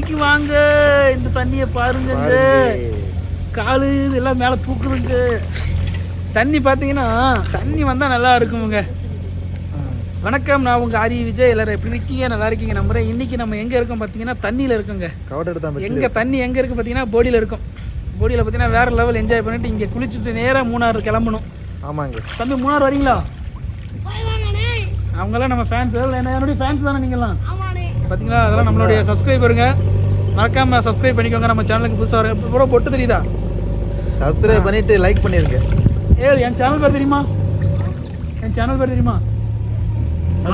தண்ணிக்கு வாங்க. இந்த தண்ணியை பாருங்க, காலு இதெல்லாம் மேலே தூக்குதுங்க. தண்ணி பார்த்தீங்கன்னா தண்ணி வந்தால் நல்லா இருக்குமுங்க. வணக்கம், நான் உங்கள் ஆரி விஜய். எல்லாரும் எப்படி இருக்கீங்க? நல்லா இருக்கீங்க நம்புறேன். இன்றைக்கி நம்ம எங்கே இருக்கோம் பார்த்தீங்கன்னா தண்ணியில் இருக்கோங்க. எங்கே தண்ணி எங்கே இருக்குது பார்த்தீங்கன்னா போடியில் இருக்கும். போடியில் பார்த்தீங்கன்னா வேறு லெவல் என்ஜாய் பண்ணிவிட்டு இங்கே குளிச்சுட்டு நேராக மூணாறு கிளம்பணும். ஆமாங்க தம்பி, மூணாறு வரீங்களா? அவங்கெல்லாம் நம்ம ஃபேன்ஸ், என்னுடைய ஃபேன்ஸ் தானே நீங்கள்லாம்? பார்த்தீங்களா, அதெல்லாம் நம்மளுடைய சப்ஸ்கிரைபருங்க. மறக்காமல் சப்ஸ்கிரைப் பண்ணிக்கோங்க. நம்ம சேனலுக்கு புதுசாக வர இப்போ பொட்டு தெரியுதா? சப்ஸ்கிரைப் பண்ணிவிட்டு லைக் பண்ணிடுங்க. என் சேனல் பேர் தெரியுமா? என் சேனல் பேர் தெரியுமா?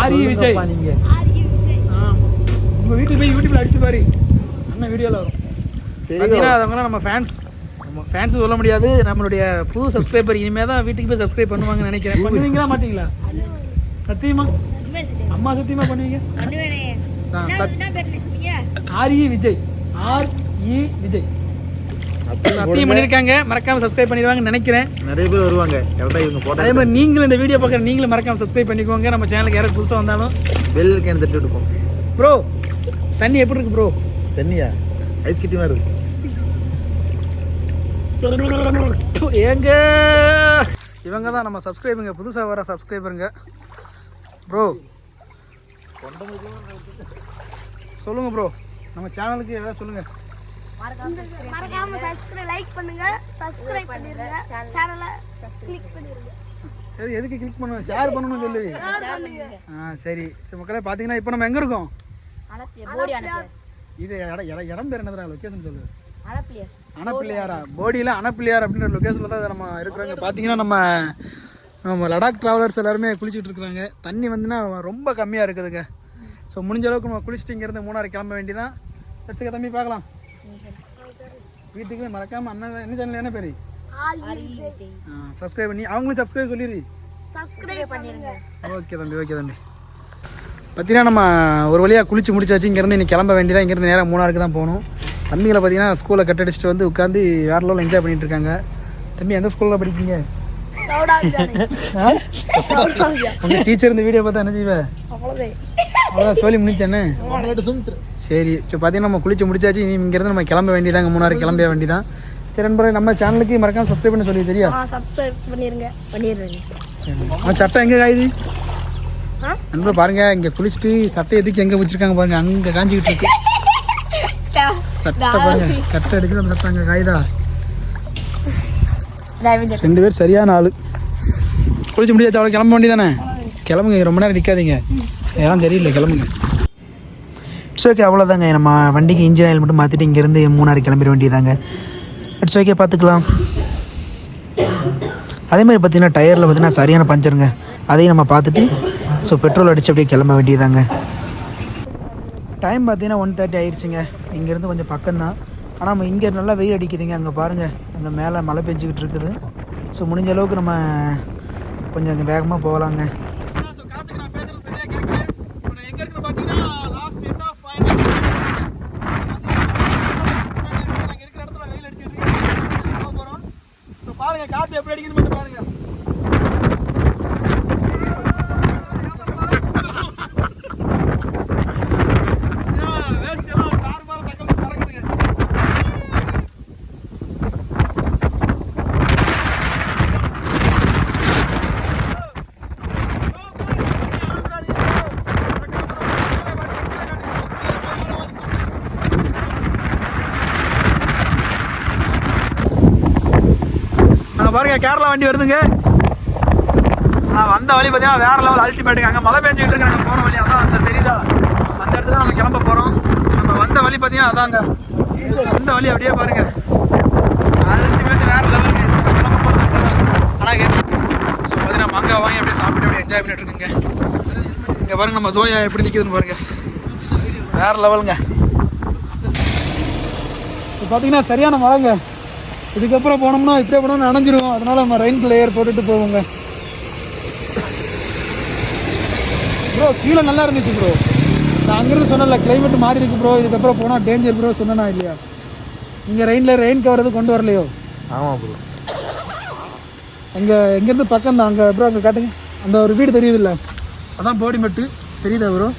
ஆரி விஜய். நீங்கள் உங்கள் வீட்டுக்கு போய் யூடியூப்பில் அடிச்சு பாரு, அண்ணன் வீடியோவில் வரும். பார்த்தீங்கன்னா அதவங்களாம் நம்ம ஃபேன்ஸ் சொல்ல முடியாது, நம்மளுடைய புது சப்ஸ்கிரைபர். இனிமேல் தான் வீட்டுக்கு போய் சப்ஸ்கிரைப் பண்ணுவாங்கன்னு நினைக்கிறேன். பண்ணுவீங்களா மாட்டீங்களா? சத்தியமா அம்மா சத்தியமா பண்ணுவீங்க? ஆரி விஜய், ஆர்இ விஜய் சத்தியம் பண்ணியிருக்காங்க. மறக்காம சப்ஸ்கிரைப் பண்ணிடுவாங்கன்னு நினைக்கிறேன். நிறைய பேர் வருவாங்க. அதே மாதிரி நீங்களும் இந்த வீடியோ பார்க்குற நீங்களும் மறக்காம சப்ஸ்கிரைப் பண்ணிக்கோங்க. நம்ம சேனலுக்கு யாராவது புதுசாக வந்தாலும் பெல் கேன் தட்டி விட்டுப்போம். ப்ரோ தண்ணி எப்படி இருக்கு ப்ரோ? தண்ணியா ஐஸ் கட்டி மாதிரி இருக்கு. ஏங்க இவங்க தான் நம்ம சப்ஸ்கிரைபருங்க, புதுசாக வர சப்ஸ்கிரைபருங்க. ப்ரோ சொல்லுங்க ப்ரோ, நம்ம சேனலுக்கு ஏதாவது சொல்லுங்க. மறக்காம சப்ஸ்கிரைப் லைக் பண்ணுங்க, சப்ஸ்கிரைப் பண்ணிருங்க, சேனலை கிளிக் பண்ணிருங்க. எதுக்கு கிளிக் பண்ணுங்க? ஷேர் பண்ணணும்னு சொல்லி. சரி மக்களே, பார்த்தீங்கன்னா இப்போ நம்ம எங்கே இருக்கோம்? இது இடம் பேர் என்னதுடா? லொக்கேஷன் சொல்லு. அனப்பிள்ளையாரா? போடியில் அனப்பிள்ளையார் அப்படின்ற லொக்கேஷனில் தான் நம்ம இருக்கிறாங்க. பார்த்தீங்கன்னா நம்ம லடாக் ட்ராவலர்ஸ் எல்லாருமே குளிச்சுட்டு இருக்கிறாங்க. தண்ணி வந்துன்னா ரொம்ப கம்மியாக இருக்குதுங்க. ஸோ முடிஞ்ச அளவுக்கு நம்ம குளிச்சுட்டு இங்கேருந்து மூணாறு கிளம்ப வேண்டியதான். எடுத்துக்க தம்பி, பார்க்கலாம். வீட்டுக்கு மறக்காமல் அண்ணன் என்ன சேனல் என்ன பேர்? சப்ஸ்கிரைப் பண்ணி அவங்களும் சப்ஸ்கிரைப் சொல்லிடு. ஓகே தம்பி, ஓகே தம்பி. பார்த்தீங்கன்னா நம்ம ஒரு வழியாக குளிச்சு முடிச்சாச்சு. இங்கேருந்து இன்னைக்கு கிளம்ப வேண்டியதான். இங்கேருந்து நேராக மூணாருக்கு தான் போகணும். தம்பிகளை பார்த்தீங்கன்னா ஸ்கூலில் கட் அடிச்சுட்டு வந்து உட்காந்து வேற லெவலில் என்ஜாய் பண்ணிட்டு இருக்காங்க. தம்பி எந்த ஸ்கூலில் படிப்பீங்க? உங்கள் டீச்சர் இந்த வீடியோ பார்த்தா என்ன செய்வேன்? அவ்வளோதான் சொல்லி முடிச்சேன்னு. சரி சரி, பார்த்தீங்கன்னா நம்ம குளிச்சு முடிச்சாச்சு. இனி இங்கேருந்து நம்ம கிளம்ப வேண்டியதாங்க, மூணாறு கிளம்ப வேண்டியதான். சரி நண்பரே, நம்ம சேனலுக்கு மறக்காம சப்ஸ்கிரைப் பண்ண சொல்லி. சரியா? சப்ஸ்கிரைப் பண்ணிருங்க. சரி, நம்ம சட்டை எங்கே காயுது நண்பர்? பாருங்க, இங்கே குளிச்சுட்டு சட்டை எதுக்கு எங்கே வச்சிருக்காங்க பாருங்க, அங்கே காஞ்சிக்கிட்டு இருக்கு. சட்டை பாருங்க, கட்டை அடிச்சு நம்ம சட்டை அங்கே காயுதா? 2 பேர் சரியான ஆளு. குளிச்சு முடியாச்சு, அவ்வளோ கிளம்ப வேண்டியதானே? கிளம்புங்க, ரொம்ப நேரம் நிற்காதீங்க. ஏன் தெரியல, கிளம்புங்க. இட்ஸ் ஓகே, அவ்வளோதாங்க. நம்ம வண்டிக்கு இன்ஜின் ஆயில் மட்டும் மாற்றிட்டு இங்கேருந்து மூணாறு கிளம்பிட வேண்டியதாங்க. இட்ஸ் ஓகே, பார்த்துக்கலாம். அதேமாதிரி பார்த்தீங்கன்னா டயரில் பார்த்தீங்கன்னா சரியான பஞ்சருங்க. அதையும் நம்ம பார்த்துட்டு ஸோ பெட்ரோல் அடித்து அப்படியே கிளம்ப வேண்டியதாங்க. டைம் பார்த்தீங்கன்னா 1:30 ஆயிடுச்சுங்க. இங்கேருந்து கொஞ்சம் பக்கம்தான், ஆனால் நம்ம இங்கே நல்லா வெயில் அடிக்குதுங்க. அங்கே பாருங்கள், அங்கே மேலே மழை பெஞ்சிக்கிட்டு இருக்குது. ஸோ முடிஞ்ச அளவுக்கு நம்ம கொஞ்சம் அங்கே வேகமாக போகலாங்க. பாருங்க காற்று எப்படி அடிக்குது மட்டும் பாருங்க. பாருங்க கேரளா வண்டி வருதுங்க. நான் வந்த வழி பார்த்தீங்கன்னா வேற லெவல் அல்டிமேட்டுங்க. அங்கே மழை பெஞ்சிக்கிட்டு இருக்காங்க. போகிற வழி அதான், அந்த தெரியுதா? அந்த இடத்துல நம்ம கிளம்ப போகிறோம். நம்ம வந்த வழி பார்த்தீங்கன்னா அதாங்க, இந்த வழி அப்படியே பாருங்க, அல்டிமேட் வேற லெவலுங்க. கிளம்ப போகிறது ஆனால் ஸோ பார்த்தீங்கன்னா மங்காய் வாங்கி அப்படியே சாப்பிட்டு அப்படியே என்ஜாய் பண்ணிட்டு இருக்குங்க. இங்கே பாருங்க நம்ம சோயா எப்படி நிற்குதுன்னு பாருங்க, வேற லெவலுங்க. இப்போ பார்த்தீங்கன்னா சரியான மழைங்க. இதுக்கப்புறம் போனோம்னா இப்படியே போனோம்னா நனைஞ்சிரும். அதனால நம்ம ரெயின் லேயர் போட்டுட்டு போவோங்க. ப்ரோ கீழே நல்லா இருந்துச்சு ப்ரோ. நான் அங்கேருந்து சொன்னல கிளைமேட் மாறி இருக்கு ப்ரோ, இதுக்கப்புறம் போனால் டேஞ்சர் ப்ரோ சொன்னா இல்லையா? நீங்கள் ரெயின் கவர் எதுவும் கொண்டு வரலையோ? ஆமாம் ப்ரோ. எங்கேருந்து பக்கம் தான் அங்கே ப்ரோ. அங்கே காட்டுங்க, அந்த ஒரு வீடு தெரியுது இல்லை, அதான் போடி மெட்டு தெரியுதா ப்ரோ?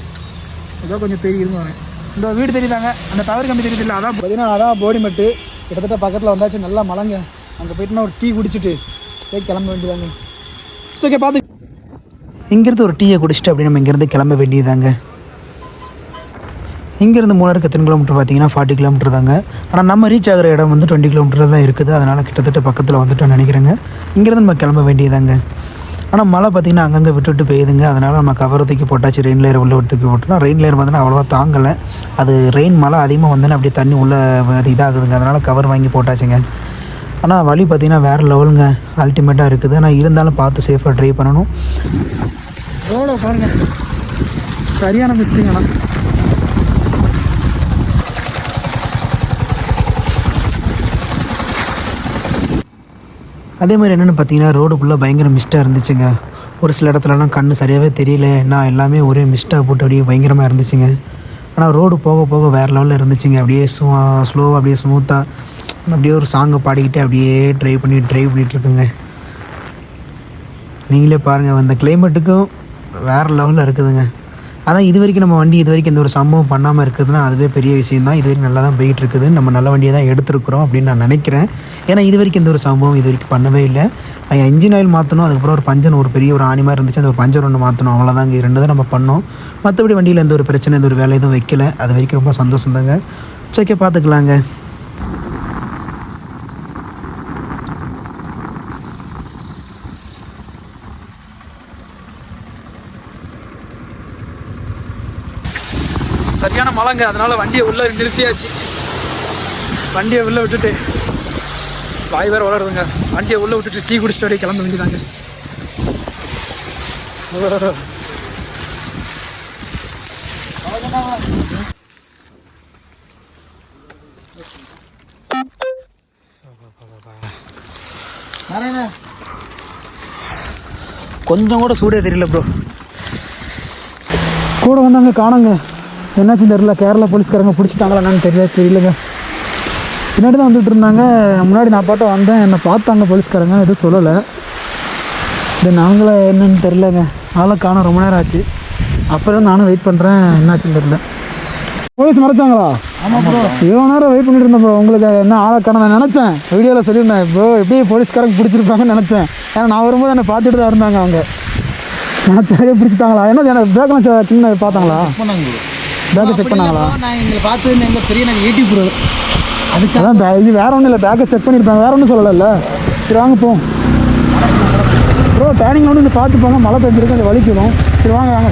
ஏதோ கொஞ்சம் தெரியுதுன்னு வரேன். இந்த வீடு தெரியுதாங்க, அந்த டவர் கம்பி தெரியுது இல்லை, அதான் பார்த்தீங்கன்னா அதான் போடிமெட்டு. கிட்டத்தட்ட பக்கத்தில் வந்தாச்சு, நல்லா மழைங்க. அங்கே போயிட்டுனா ஒரு டீ குடிச்சிட்டு போய் கிளம்ப வேண்டியதாங்க. ஓகே பார்த்து இங்கேருந்து ஒரு டீயை குடிச்சிட்டு அப்படி நம்ம இங்கேருந்து கிளம்ப வேண்டியதாங்க. இங்கேருந்து மூணாருக்கு எத்தனை கிலோமீட்டர் பார்த்தீங்கன்னா 40 கிலோமீட்டர் தாங்க. ஆனால் நம்ம ரீச் ஆகிற இடம் வந்து 20 கிலோமீட்டர் தான் இருக்குது. அதனால் கிட்டத்தட்ட பக்கத்தில் வந்துட்டோம்னு நினைக்கிறேங்க. இங்கேருந்து நம்ம கிளம்ப வேண்டியதாங்க. ஆனால் மழை பார்த்திங்கன்னா அங்கங்கே விட்டு பெய்யுதுங்க. அதனால் நம்ம கவர் தூக்கி போட்டாச்சு, ரெயின் லேயர் உள்ள தூக்கி போட்டோம்னா ரெயின் லேயர் வந்து அவ்வளோவா தாங்கலை. அது ரெயின் மழை அதிகமாக வந்தோன்னா அப்படியே தண்ணி உள்ளே அது இதாகுதுங்க. அதனால் கவர் வாங்கி போட்டாச்சுங்க. ஆனால் வழி பார்த்திங்கன்னா வேறு லெவலுங்க, அல்டிமேட்டாக இருக்குது. ஆனால் இருந்தாலும் பார்த்து சேஃபாக ட்ரைவ் பண்ணணும். ரோட பாருங்கள், சரியான மிஸ்டிங்கண்ணா. அதே மாதிரி என்னென்னு பார்த்தீங்கன்னா ரோடுக்குள்ளே பயங்கர மிஸ்ட்டாக இருந்துச்சுங்க. ஒரு சில இடத்துலலாம் கண் சரியாகவே தெரியல, நான் எல்லாமே ஒரே மிஸ்ட்டாக போட்டு அப்படியே பயங்கரமாக இருந்துச்சுங்க. ஆனால் ரோடு போக போக வேறு லெவலில் இருந்துச்சுங்க. அப்படியே ஸ்லோவாக அப்படியே ஸ்மூத்தாக அப்படியே ஒரு சாங்கை பாடிக்கிட்டு அப்படியே ட்ரைவ் பண்ணிகிட்ருக்குங்க. நீங்களே பாருங்கள், அந்த கிளைமேட்டுக்கும் வேறு லெவலில் இருக்குதுங்க. அதான் இது வரைக்கும் நம்ம வண்டி இது வரைக்கும் எந்த ஒரு சம்பவம் பண்ணாமல் இருக்குதுன்னா அதுவே பெரிய விஷயம் தான். இது வரைக்கும் நல்லா தான் போயிட்டு இருக்குது, நம்ம நல்ல வண்டியை தான் எடுத்துருக்குறோம் அப்படின்னு நான் நினைக்கிறேன். ஏன்னா இது வரைக்கும் எந்த ஒரு சம்பவம் இது வரைக்கும் பண்ணவே இல்லை. இன்ஜின் ஆயில் மாற்றணும், அதுக்கப்புறம் ஒரு பஞ்சன் ஒரு பெரிய ஒரு ஆணிமாக இருந்துச்சு, அந்த ஒரு பஞ்சர் ஒன்று மாற்றணும், அவ்வளோதாங்க. இது 2 தான் நம்ம பண்ணோம். மற்றபடி வண்டியில் எந்த ஒரு பிரச்சனை எந்த ஒரு வேலை எதுவும் வைக்கல. அது வரைக்கும் ரொம்ப சந்தோஷம் தாங்க. ஓகே பார்த்துக்கலாங்க. சரியான மழைங்க, அதனால் வண்டியை உள்ளே நிறுத்தியாச்சு. வண்டியை உள்ளே விட்டுட்டு வாய் வேறு வளருதுங்க. வண்டியை உள்ளே விட்டுட்டு டீ குடிச்சிட்டு அப்படியே கிளம்ப வேண்டியதாங்க. கொஞ்சம் கூட சூடே தெரியல ப்ரோ. கூட வந்தாங்க காணுங்க, என்னாச்சுன்னு தெரியல. கேரளா போலீஸ்காரங்க பிடிச்சிட்டாங்களா என்னன்னு தெரியலங்க. பின்னாடி தான் வந்துட்டு இருந்தாங்க, முன்னாடி நான் பாட்ட வந்தேன், என்னை பார்த்தாங்க போலீஸ்காரங்க, எதுவும் சொல்லலை. தென் அவங்கள என்னன்னு தெரிலங்க, அதெல்லாம் காணோம், ரொம்ப நேரம் ஆச்சு. அப்புறம் நானும் வெயிட் பண்ணுறேன், என்னாச்சுன்னு தெரியல. போலீஸ் மறைச்சாங்களா? ஆமாம் ப்ரோ, இவ்வளோ நேரம் வெயிட் பண்ணிட்டு இருந்தேன் ப்ரோ. உங்களுக்கு என்ன ஆளை காண நான் நினச்சேன், வீடியோவில் சொல்லியிருந்தேன் ப்ரோ, எப்படி போலீஸ்காரங்க பிடிச்சிருப்பாங்கன்னு நினச்சேன். ஏன்னா நான் வரும்போது என்னை பார்த்துட்டு தான் இருந்தாங்க அவங்க. நான் சரியாக பிடிச்சிட்டாங்களா? என்ன பேக்கெல்லாம் சின்ன பார்த்தாங்களா? பேக்கை செக் பண்ணாங்களா? நான் எங்களை பார்த்து எங்கள் பெரிய நாங்கள் ஏடி ப்ரோ, அதுக்கு அதான் இது வேறு ஒன்றும் இல்லை, பேக்கை செக் பண்ணியிருப்பாங்க, வேறு ஒன்றும் சொல்லலை. சரி வாங்க போவோம் ப்ரோ. டேனிங்கில் வந்து பார்த்து போங்க, மழை பெஞ்சிருக்கு, அது வலிக்கணும். சரி வாங்க வாங்க.